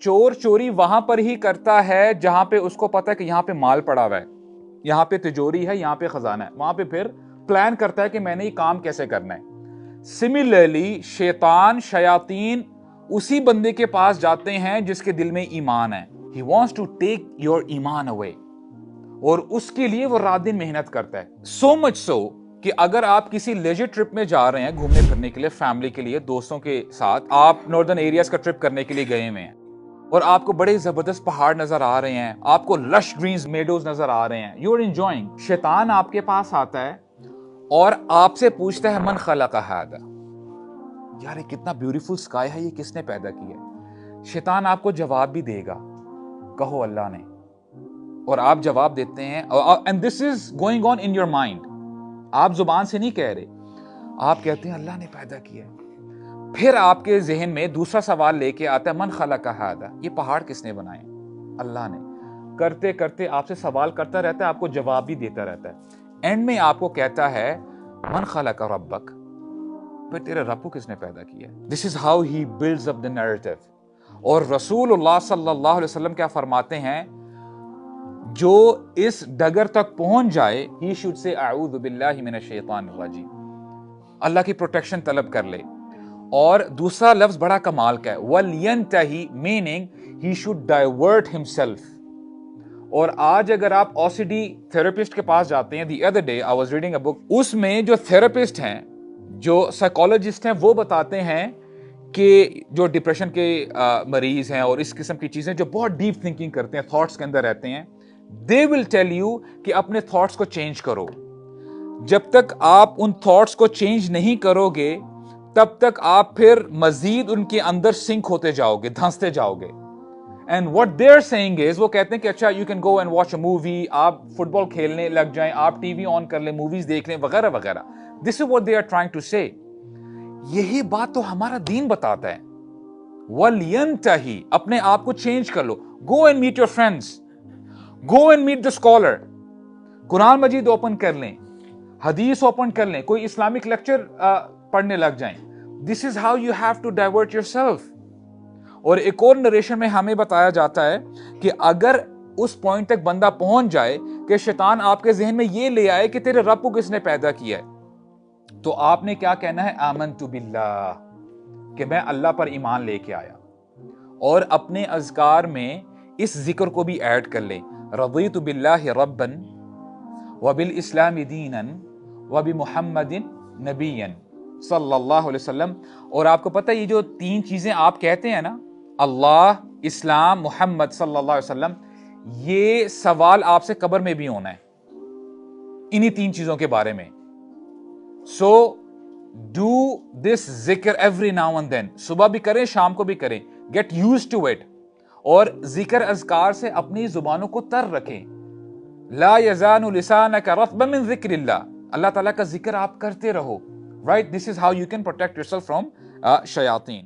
چور چوری وہاں پر ہی کرتا ہے جہاں پہ اس کو پتا ہے کہ یہاں پہ مال پڑا ہوا ہے, یہاں پہ تجوری ہے, یہاں پہ خزانہ ہے, وہاں پہ پھر پلان کرتا ہے کہ میں نے یہ کام کیسے کرنا ہے. سملرلی شیاطین اسی بندے کے پاس جاتے ہیں جس کے دل میں ایمان ہے. He wants to take your ایمان away, اور اس کے لیے وہ رات دن محنت کرتا ہے. So much so کہ اگر آپ کسی لیجر ٹرپ میں جا رہے ہیں گھومنے پھرنے کے لیے, فیملی کے لیے, دوستوں کے ساتھ, آپ ناردرن ایریاز کا ٹرپ کرنے کے لیے گئے ہوئے ہیں اور آپ کو بڑے زبردست پہاڑ نظر آ رہے ہیں, آپ کو لش گرینز میڈوز نظر آ رہے ہیں, یو آر انجوائنگ. شیطان آپ کے پاس آتا ہے اور آپ سے پوچھتا ہے من خلق ھذا, یار یہ کتنا بیوٹیفل سکائی ہے, یہ کس نے پیدا کیا ہے؟ شیطان آپ کو جواب بھی دے گا, کہو اللہ نے, اور آپ جواب دیتے ہیں. and this is going on in your mind, آپ زبان سے نہیں کہہ رہے, آپ کہتے ہیں اللہ نے پیدا کیا ہے. پھر آپ کے ذہن میں دوسرا سوال لے کے آتا ہے من خلق ھذا, یہ پہاڑ کس نے بنائے؟ اللہ نے. کرتے کرتے آپ سے سوال کرتا رہتا ہے, آپ کو جواب بھی دیتا رہتا ہے. اینڈ میں آپ کو کہتا ہے من خلق ربک, پھر تیرے رب کو کس نے پیدا کیا؟ This is how he builds up the narrative. اور رسول اللہ صلی اللہ علیہ وسلم کیا فرماتے ہیں, جو اس ڈگر تک پہنچ جائے he should say اعوذ باللہ من الشیطان الرجیم, اللہ کی پروٹیکشن طلب کر لے. اور دوسرا لفظ بڑا کمال کا ہے, وَلْيَنْتَهِ, meaning he should divert himself. اور آج اگر آپ OCD تھراپسٹ کے پاس جاتے ہیں, the other day I was reading a book, اس میں جو تھراپسٹ ہیں, جو سائیکالوجسٹ ہیں, وہ بتاتے ہیں کہ جو ڈپریشن کے مریض ہیں اور اس قسم کی چیزیں جو بہت ڈیپ تھنکنگ کرتے ہیں, تھاٹس کے اندر رہتے ہیں, they will tell you کہ اپنے تھاٹس کو چینج کرو. جب تک آپ ان تھاٹس کو چینج نہیں کرو گے تب تک آپ پھر مزید ان کے اندر سنک ہوتے جاؤ گے, دھنستے جاؤ گے. And what they're saying is, وہ کہتے ہیں کہ اچھا you can go and watch a movie, آپ فٹ بال کھیلنے لگ جائیں, آپ ٹی وی آن کر لیں, موویز دیکھ لیں, وغیرہ وغیرہ. This is what they are trying to say. یہی بات تو ہمارا دین بتاتا ہے. وَلْيَنْتَهِ, اپنے آپ کو چینج کر لو. Go and meet your friends. Go and meet the scholar. Quran مجید اوپن کر لیں, حدیث اوپن کر لیں, کوئی اسلامک لیکچر پڑھنے لگ جائیں. This is how you have to divert yourself. اور ایک اور نریشن میں ہمیں بتایا جاتا ہے کہ اگر اس پوائنٹ تک بندہ پہنچ جائے کہ شیطان آپ کے ذہن میں یہ لے آئے کہ تیرے رب کو کس نے پیدا کیا ہے, تو آپ نے کیا کہنا ہے, آمنت باللہ, کہ میں اللہ پر ایمان لے کے آیا. اور اپنے اذکار میں اس ذکر کو بھی ایڈ کر لیں, رضیت باللہ ربا وبالاسلام دینا وبمحمد نبیا صلی اللہ علیہ وسلم. اور آپ کو پتہ یہ جو تین چیزیں آپ کہتے ہیں نا, اللہ, اسلام, محمد صلی اللہ علیہ وسلم, یہ سوال آپ سے قبر میں بھی ہونا ہے انہی تین چیزوں کے بارے میں. سو ڈو دس ذکر ایوری ناؤ اینڈ دین, صبح بھی کریں, شام کو بھی کریں, گیٹ یوز ٹو اٹ. اور ذکر اذکار سے اپنی زبانوں کو تر رکھیں. لا یزال لسانک رطبا من ذکر اللہ, اللہ تعالیٰ کا ذکر آپ کرتے رہو. Right? This is how you can protect yourself from shayateen.